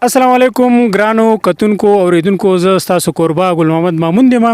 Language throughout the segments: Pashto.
السلام علیکم ګرانو کتونکو اوریدونکو زه ستاسو کوربه ګل محمد مامون یم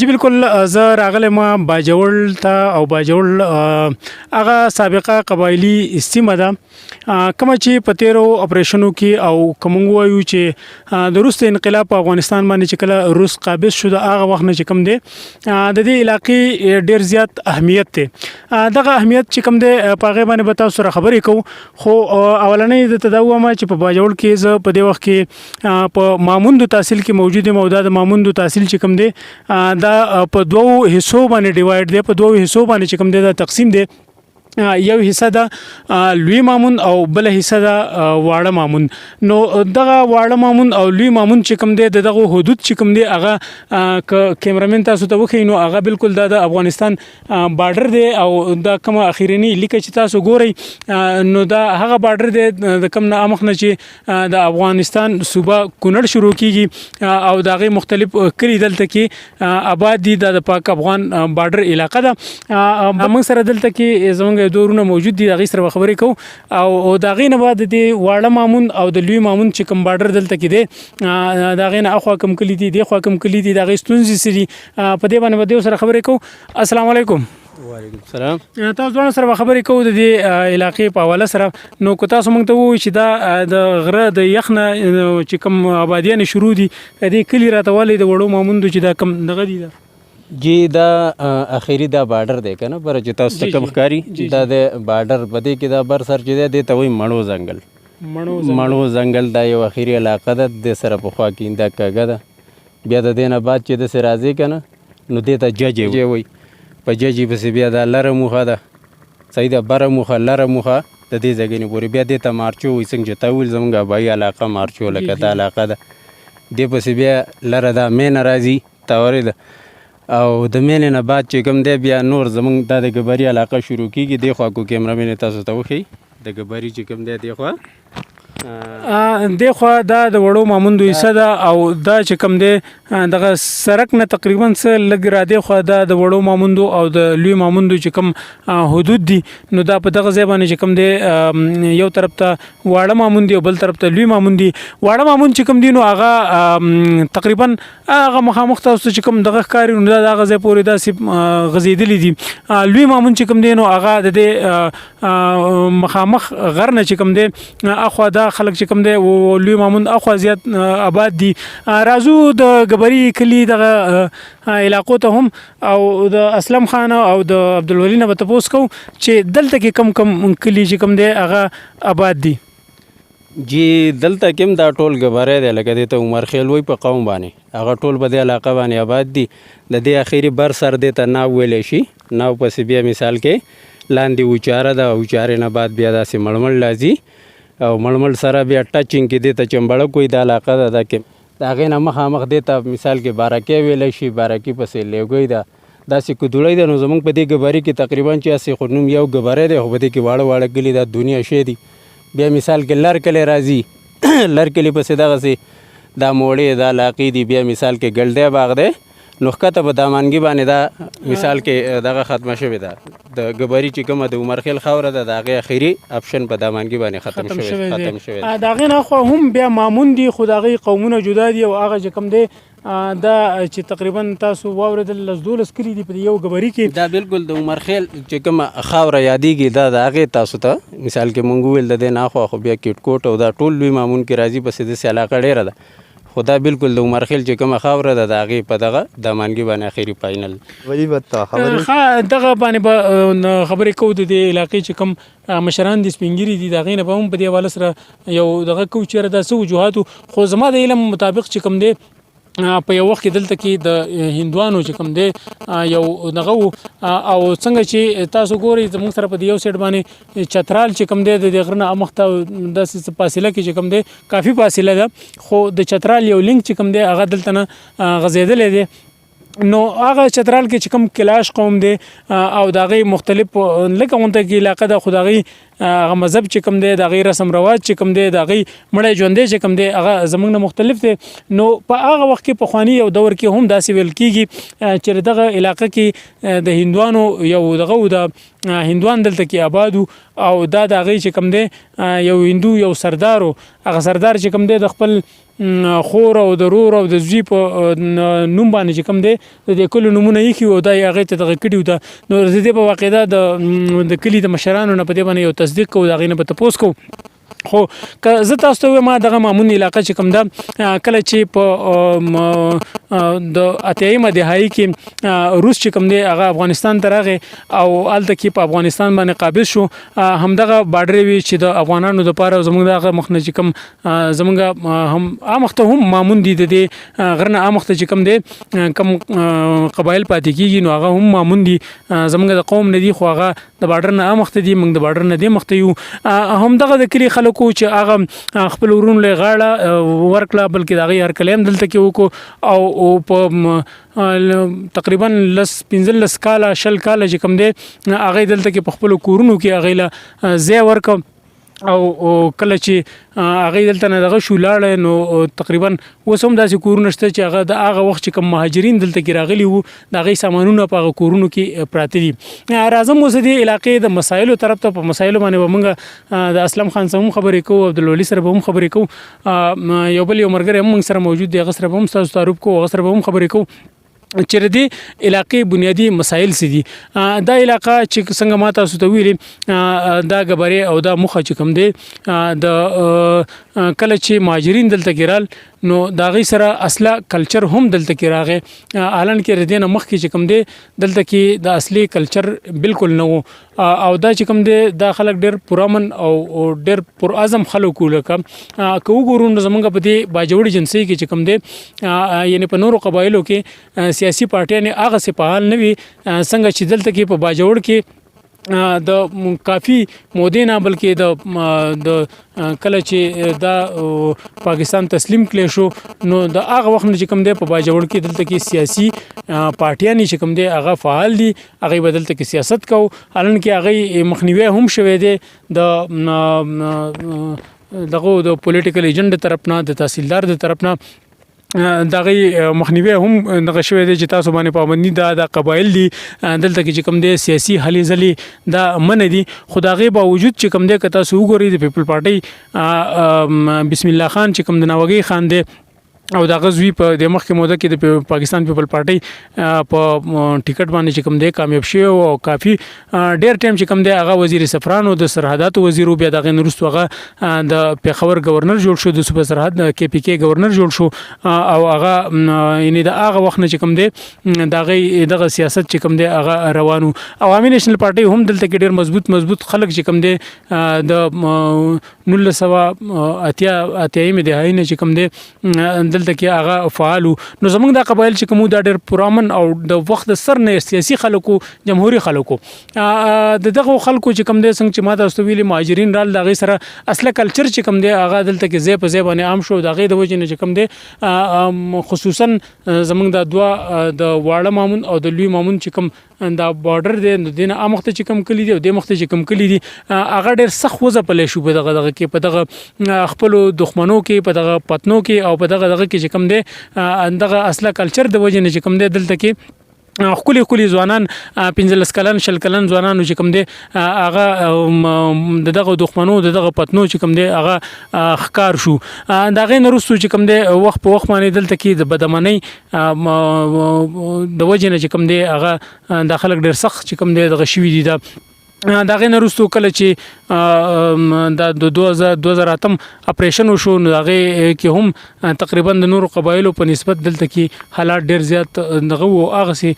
جی بالکل زه راغلم باجوړ ته او باجوړ هغه سابقه قبایلی سیمه ده کوم چې په تیرو اپریشنو کې او کوم وایو چې د روس انقلاب په افغانستان باندې چې کله روس قابض شو د هغه وخت نه چې کوم دی د دې علاقې ډیر زیات اهمیت دی دغه اهمیت چې کوم دی په هغه باندې به تاسو سره خبرې کوو خو اولنې د تداوم چې په باجوړ کې په دې وخت کې په ماموندو تحصیل کې موجود مودا د ماموندو تحصیل چې کوم دی دا په دوو حصو باندې ډیوایډ دی په دوو حصو باندې چې کوم دی دا تقسیم دی یو حصہ ده لوی مامون او بل حصہ ده واړه مامون نو دغه واړه مامون او لوی مامون چې کوم دی دغه حدود چې کوم دی هغه کیمرامین تاسو ته وخی نو هغه بالکل د افغانستان بارډر دی او د کوم اخیرنی لیکه چې تاسو ګورئ نو دا هغه بارډر دی د کوم نه مخ نه چې د افغانستان صوبه کونړ شروع کیږي او دغه مختلف کلی دلته کې آباد دي د پاک افغان بارډر علاقه ده موږ سره دلته کې زموږ دورونه موجود دي هغه سره خبرې کوو او دا غینه بعد د واړه مامون او د لوی مامون چې کوم بارډر دلته کې دی دا غینه اخوا کوم کلی دي د خوا کوم کلی دي دا غي ستونزې سری په دې باندې به سره خبرې کوو السلام علیکم وعلیکم السلام تاسو ځوان سره خبرې کوو د دې علاقې په حواله سره نو کو تاسو موږ ته وایي چې دا د غره د یخنه چې کوم آبادیان شروع دي د دې کلی راتوالی د وړو ماموندو چې دا کم دغه دي جی دا اخیری دا بارډر دی کنه پر چې تاسو کم ښکاری دا د بارډر بده کې دا بر سر چې دی ته وایي مړو ځنګل دا یو اخیری علاقه ده د سره په خوا کې دا کاګه ده بیا د دینه بعد چې د سره راځي کنه نو دې ته ججې وایي په ججې پسې بیا دا لره موخه ده صحیح ده بره موخه لره موخه د دې ځای نه پورې بیا دې ته مارچو وایي څنګه چې تا ویل زموږ آبایي علاقه مارچو لکه دا علاقه ده دې پسې بیا لره دا مینه راځي تاورې ده او د مینې نه بعد چې کوم دی بیا نور زموږ دا د ګبري علاقه شروع کیږي دی خوا کو کیمرامین تاسو ته وښیي د ګبري چې کوم دی دی خوا خوا دا د وړو ماموندو حصہ ده او دا چې کوم دی دغه سرک نه تقریبا څه لږ را دی خو دا د وړو ماموندو او د لوی ماموندو چې کوم حدود دي نو دا په دغه ځای باندې چې کوم دی یو طرف ته واړه مامون دی او بل طرف ته لوی مامون دی واړه مامون چې کوم دی نو هغه تقریبا هغه مخامخ تاسو چې کوم دغه ښکاري نو دا دغه ځای پورې داسې غځېدلی دي لوی مامون چې کوم دی نو هغه د دې مخامخ غر نه چې کوم دی اخوا دا خلک چې کوم دی لوی مامون اخوا زیات آباد دي راځو د ګبري کلی دغه علاقو ته هم او د اسلم خان او د عبدالولي نه به تپوس کوو چې دلته کې کم کلی چې کوم دی هغه آباد دي جی دلته کوم دا ټول ګبری دی لکه دې ته عمر خیل وایي په قوم باندې هغه ټول په دې علاقه باندې آباد دي د دې اخري بر سر دې ته ناو ویلی شي ناو پسې بیا مثال کې لاندې اوچاره ده اوچارې نه بعد بیا داسې مړمړ راځي او مړمړ سره بیا ټچینګ کې دې ته چمبړک وایي دا علاقه ده دا کې د هغې نه مخامخ دې ته مثال کې بارکۍ ویلی شي بارکي پسې لیوګۍ ده داسې کودوړی ده نو زموږ په دې ګبري کې تقریبا چې هسې خو نوم یو ګبری دی خو په دې کې واړه واړه کلي دا دنیا شی دي بیا مثال کې لر کلی راځي لر کلي پسې دغسې دا موړې دا علاقې دي بیا مثال کې ګلډی باغ دی نو ښکته په دامانګي باندې دا مثال کې دغه ختمه شوې ده د ګبري چې کومه د عمرخیل خاوره ده د هغې اخري اپشن په دامانګي باندې ختم شوی د هغې نه خو هم بیا مامون دي خو د هغې قومونه جدا دي او هغه چې کوم دی دا چې تقریبا تاسو واورېدل 12 کلي دي په یو ګبري کې دا بالکل د عمرخیل چې کومه خاوره یادېږي دا د هغې تاسو ته مثال کې مونږ وویل د دې نه اخوا خو بیا کټکوټ او دا ټول لوی مامون کې راځي پسې داسې علاقه ډېره ده خو دا بالکل د عمرخیل چې کومه خاوره ده د هغې په دغه دامانګي باندې اخري فاینل دغه باندې به خبرې کوو د دې علاقې چې کوم مشران دي سپین ږیري دي د هغې نه به هم په دې حواله سره یو دغه کوو چېرې دا څه وجوهاتو خو زما د علم مطابق چې کوم دی په یو وخت کې دلته کې د هندوانو چې کوم دی یو دغه او څنګه چې تاسو ګورئ زموږ سره په یو سایډ باندې چترال چې کوم دی د غره نه مخ ته داسې فاصله کې چې کوم دی کافي فاصله ده خو د چترال یو لینک چې کوم دی هغه دلته نه غځېدلی دی نو هغه چترال کې چې کوم کلاش قوم دی او دغه مختلف لکه غونته کې علاقه د خدای هغه مذهب چې کوم دی دغه رسم رواج چې کوم دی دغه مړی ژوندې چې کوم دی هغه زمونږ نه مختلف دی نو په هغه وخت کې په خواني یو دور کې هم داسې ویل کیږي چې دغه علاقه کې د هندوانو یو دغه د هندوان دلته کې آبادو او دا دغه چې کوم دی یو هندو یو سردارو هغه سردار چې کوم دی د خپل خور او د رور او د زوی په نوم باندې چې کوم دی د کلو نمونه یې کیو دا هغه ته دغه کډیو ته نو د دې په واقعده د کلی د مشرانو نه په دې باندې یو تصدیق کو دا غینه په تپوس کو خو که زه تاسو ته ما دغه مامون علاقه چې کوم ده کله چې په د اتیایمه دهایي کې روس چې کوم دی هغه افغانستان ته راغی او هلته کې په افغانستان باندې قابض شو همدغه بارډر وي چې د افغانانو دپاره زموږ دغه مخ نه چې کوم زموږ هم امخته هم مامون دي د دې غرنه امخته چې کوم دی کم قبایل پاتې کېږي نو هغه هم مامون دي زموږ د قوم نه دي خو هغه د بارډر نه امخته دي موږ د بارډر نه دې مخته یو همدغه د کلي خلکو چې هغه خپل ورونو له غاړه ورکړه بلکې د هغې هرکلی دلته کې وکړو او په تقریبا 15 کاله 20 کاله چې کوم دی هغې دلته کې په خپلو کورونو کې هغې له ځای ورکړه او کله چې هغې دلته نه دغه شو لاړه نو تقریبا اوس هم داسې کورونه شته چې هغه د هغه وخت چې کوم مهاجرین دلته کې راغلي وو د هغې سامانونه په هغه کورونو کې پراته دي راځم اوس دې علاقې د مسایلو طرف ته په مسایلو باندې به موږ د اسلم خان سره هم خبرې کوو عبدالولي سره به هم خبرې کوو یو بل یو ملګری هم موږ سره موجود دی هغه سره به هم ستاسو تعارف کوو هغه سره به هم خبرې کوو چې د علاقې بنیادی مسایل څه دي دا علاقه چې څنګه ما تاسو ته ویلي دا غبرې او دا مخه چې کوم دی د کله چې مهاجرین دلته کې رال نو دا غي سره اصله کلچر هم دلته کې راغی الان کې ردینه مخ کې چې کوم دی دلته کې د اصلي کلچر بالکل نه وو او دا چې کوم دی دا خلک ډېر پرامن او ډېر پر اعظم خلک لکه کو ګورو زمونږ په دې باجوړي جنسي کې چې کوم دی یعنی په نورو قبایلو کې سیاسي پارټیانې هغه سي فعال نه وي څنګه چې دلته کې په باجوړ کې د کافی مودې نه بلکې د کله چې دا پاکستان تسلیم کړي شو نو د هغه وخت چې کوم دی په باجوړ کې دلته کې سیاسي پارټیانې چې کوم دی هغه فعال دي هغه بدلته کې سیاست کو الان کې هغه مخنیوي هم شوه دی دغه د پولیټیکل ایجنډ طرف نه د تحصیلدار د طرف نه دغه مخنیوي هم دغه شوی دی چې تاسو باندې پابندي د قبایل دي دلته کې چې کوم دی سیاسي هلې ځلې دا من دي خو د هغې باوجود چې کوم دی که تاسو وګورئ د پیپل پارټۍ بسم الله خان چې کوم د ناوګۍ خان دی او د غزوی په د مخکې موده کې د پاکستان پیپل پارټۍ په ټیکټ باندې چې کوم دی کامیاب شوی او کافی ډیر ټایم چې کوم دی هغه وزیر سفرانو د سرحداتو وزیر بیا دغه نورستو هغه د پیښور گورنر جوړ شو د صوبه سرحد کې پی کې گورنر جوړ شو او هغه یعنی د هغه وخت نه چې کوم دی دغه سیاست چې کوم دی هغه روانو عوامي نېشنل پارټۍ هم دلته کې ډیر مضبوط خلک چې کوم دی د 1980 دهاۍ نه چې کوم دی دلته کې هغه فعالو نو زمونږ د قبایل چې کوم دا ډېر پرامن او د وخت سر نه سیاسي خلکو جمهوریت خلکو دغه خلکو چې کوم دی څنګه چې ما تاسو ویلي مهاجرین رال دغه سره اصله کلچر چې کوم دی هغه دلته کې ځای په ځای باندې عام شو دغه د وجې نه چې کوم دی خصوصا زمونږ د دوا د واړه مامون او د لوی مامون چې کوم دا بارډر دی د دینه امخته چې کوم کلی دی او د مخته چې کوم کلی دی هغه ډېر سخت وځه پلې شو په دغه کې په دغه خپل دښمنو کې په دغه پتنو کې او په دغه کې چې کوم دی دغه اصله کلچر د وجې نه چې کوم دی دلته کې خولي ځوانان 15 کلن 20 کلن ځوانانو چې کوم دی هغه دغه دښمنو دغه پتنو چې کوم دی هغه ښکار شو دغه نورستو چې کوم دی وخت په وخت باندې دلته کې د بدمنۍ د وجې نه چې کوم دی هغه د خلک ډېر سخت چې کوم دی دغه شوي دي دغه نورستو کله چې د 2008 اپریشن وشو نو هغه کې هم تقریبا د نورو قبایلو په نسبت دلته کې حالات ډیر زیات دغه او هغه سي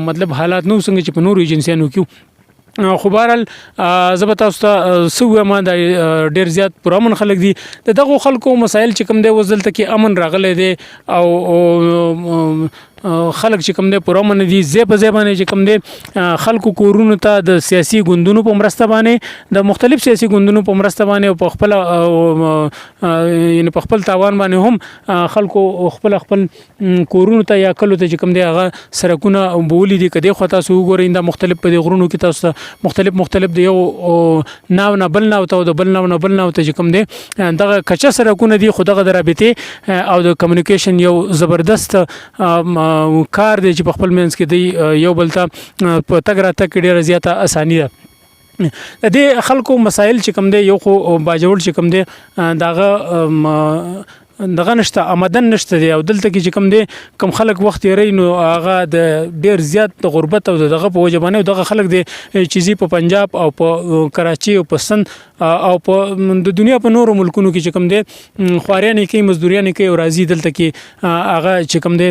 مطلب حالات نو څنګه چې په نورو ایجنسیانو کې خو بهرحال زه به تاسو ته څه ووایم دا ډېر زیات پرامن خلک دي د دغو خلکو مسایل چې کوم دی اوس دلته کې امن راغلی دی او خلک چې کوم دی پوره من دي ځای په ځای باندې چې کوم دی خلکو کورونو ته د سیاسي ګوندونو په مرسته باندې د مختلف سیاسي ګوندونو په مرسته باندې او په خپل یعنی په خپل تاوان باندې هم خلکو خپل کورونو ته یا کلو ته چې کوم دی هغه سرکونه بولی دي کدی خو تاسو وګورئ دا مختلف په غرونو کې تاسو مختلف دی یو ناو نه بل ناو ته د بل ناو نه بل ناو ته چې کوم دی دغه کچا سرکونه دي خو دغه د رابطې او د کمیونیکیشن یو زبردست کار دی چې په خپل منځ کې دی یو بل ته په تګ راتګ کې ډېره زیاته اساني ده د دې خلکو مسایل چې کوم دی یو خو باجوړ چې کوم دی دغه نشته آمدن نشته دی او دلته کې چې کوم دی کم خلک وخت یې نو هغه د ډیر زیات د غربت او دغه په وجه باندې دغه خلک دی چې په پنجاب او په کراچي او په سند او په د دنیا په نورو ملکونو کې چې کوم دی خواريان کوي مزدوریان کوي او راځي دلته کې هغه چې کوم دی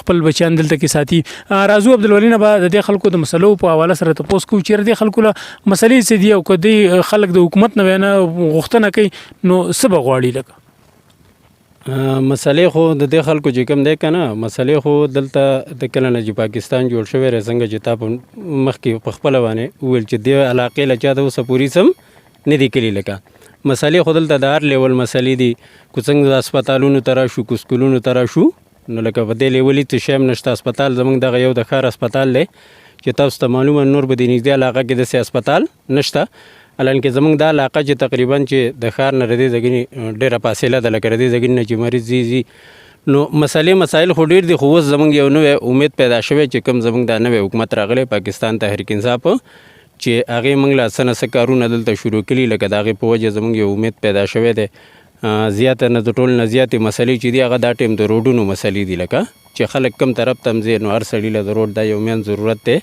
خپل بچیان دلته کې ساتي رازو عبدالولي نه به د خلکو د مسلو په حواله سره تاسو کو چیر دي خلکو له مسلې سي دي او کدي خلک د حکومت نه وینه غوښتنه کوي نو سبا غواړي لکه مسلې خو د دې خلکو چې کوم دی کنه مسلې خو دلته د کله نه چې پاکستان جوړ شوی رې څنګه چې تا مخکې په خپل باندې ویل چې د علاقې لچا د اوسه پوری سم نه دی کلی لکه مسلې خو دلته د هر لیول مسلې دي کو څنګه د هسپتالونو ترا شو کو سکولونو ترا شو نو لکه په دې لیولې ته شیم نشته هسپتال زمونږ دغه یو د ښار هسپتال دی چې تاسو ته معلومه نور به د نږدې علاقه کې د هسپتال نشته الان کې زمونږ د علاقه چې تقریبا چې د ښار نه ردی ځګنی ډیره فاصله ده لکه ردی ځګنی نه چې مریض زی نو مسایل خو ډیر دي خو اوس زمونږ یو نوې امید پیدا شوی چې کوم زمونږ د نوې حکومت راغلی پاکستان تحریک انصاف چې هغه موږ لا سنه کارونه دلته شروع کړي لکه دغه په وجه زمونږ یو امید پیدا شوی دی زیاته نه د ټول نه زیاتې مسلې چې دی هغه دا ټیم د روډونو مسلې دي لکه چې خلک کم طرف تم ځي نو هر سړي له د روډ دا یو مین ضرورت دی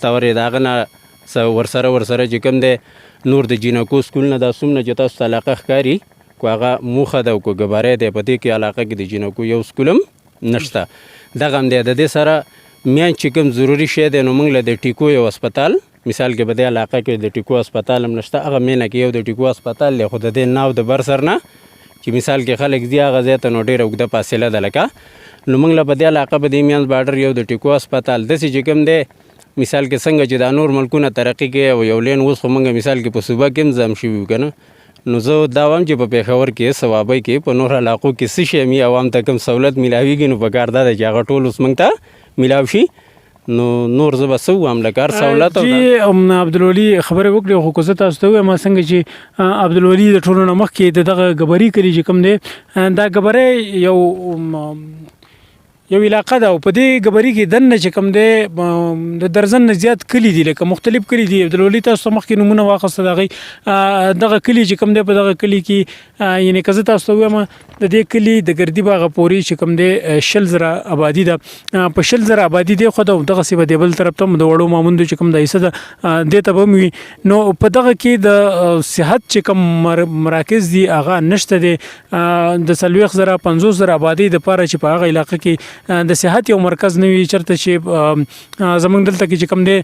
تورې داغه نه ورسره چې کوم دی نور د جینکو سکول نه دا سومنه چې تاسو علاقه ښکاری کو هغه موخه ده او کو غبره ده په دې کې علاقه کې د جینکو یو سکولم نشته دغه هم دی د دې سره میان چې کوم ضروری شی دی نو موږ له د ټیکو یو هسپتال مثال کې په دې علاقه کې د ټیکو هسپتال هم نشته هغه مینه کې یو د ټیکو هسپتال له خود د ناو د بر سر نه چې مثال کې خلک دی هغه ځای نو ډیره وګده فاصله ده لکه نو موږ له په دې علاقه په دې میانز بارډر یو د ټیکو هسپتال د چې کوم دی مثال کې څنګه چې د نور ملکونه ترقی کوي او یو لین اوس خو موږ مثال کې په صوبه کې هم ځم شوي کنه نو زه دا وایم چې په پیښور کې ثوابۍ کې په نور علاقو کې څه شی مې عوام ته کوم سہولت ملاویږي نو په کار دا چې هغه ټول اوس موږ ته ملاو شي نو نور زه به څه ووایم له کار سہولت جی عبدالولي خبرې وکړې خو که زه تاسو ته ووایم څنګه چې عبدالولي د ټولو نه مخکې د دغه ګبري کلي چې کوم دی دا ګبری یو علاقه ده او په دې ګبري کې دنه چې کوم دی د درزن نه زیات کلی دي لکه مختلف کلی دي عبدالولي تاسو مخکې نمونه واخیسته دغه کلی چې کوم دی په دغه کلی کې یعنی که زه تاسو ته ووایم د دې کلی د ګردي باغه پورې چې کوم دی 100,000 آبادي ده په 100,000 آبادي دی خو دغسې به د بل طرف ته د وړو ماموندو چې کوم دی حصه ده دې ته به هم وي نو په دغه کې د صحت چې کوم مراکز دي هغه نشته دی د 40,000 آبادي دپاره چې په هغه علاقه کې د صحت یو مرکز نه وي چېرته چې زمونږ دلته کې چې کوم دی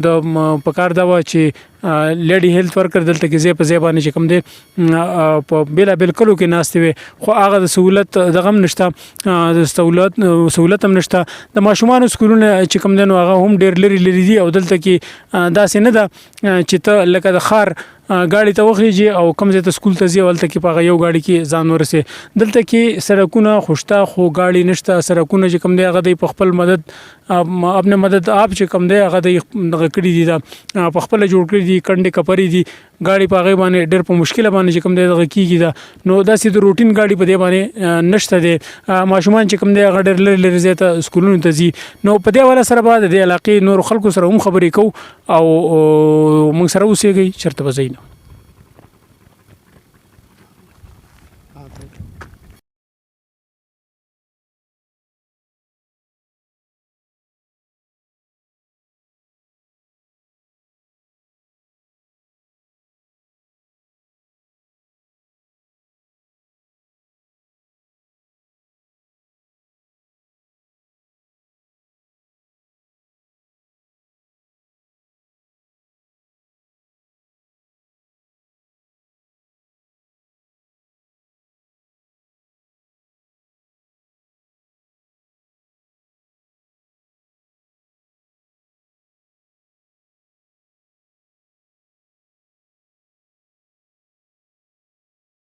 د پکار دا وه چې لیډي هیلث ورکر دلته کې ځای په ځای باندې چې کوم دی په بېلابېل کلو کې ناستې وي خو هغه د سهولت دغه هم نشته د سهولت هم نشته د ماشومانو سکولونه چې کوم دی نو هغه هم ډېر لرې دي او دلته کې داسې نه ده چې ته لکه د ښار गाड़ी ته وخیږي او کوم ځای ته سکول ته ځي ولته کې په یو गाड़ी کې ځان ورسې دلته کې سړکونه خوشته خو गाड़ी نشته سړکونه چې کوم دی هغه د خپل مدد خپل مدد آپ چې کوم دی هغه د کړي دي دا په خپل جوړ کړي دي کنده کپری دي गाड़ी په هغه باندې ډېر په مشکل باندې چې کوم دی دغه کیږي دا نو داسې د روټین गाड़ी په دې باندې نشته دی ماشومان چې کوم دی هغه ډېر لري زیاته سکولونو ته ځي نو په دې حواله سره بعد د علاقې نور خلکو سره هم خبرې کوو او موږ سره اوسېږئ چېرته به ځئ نه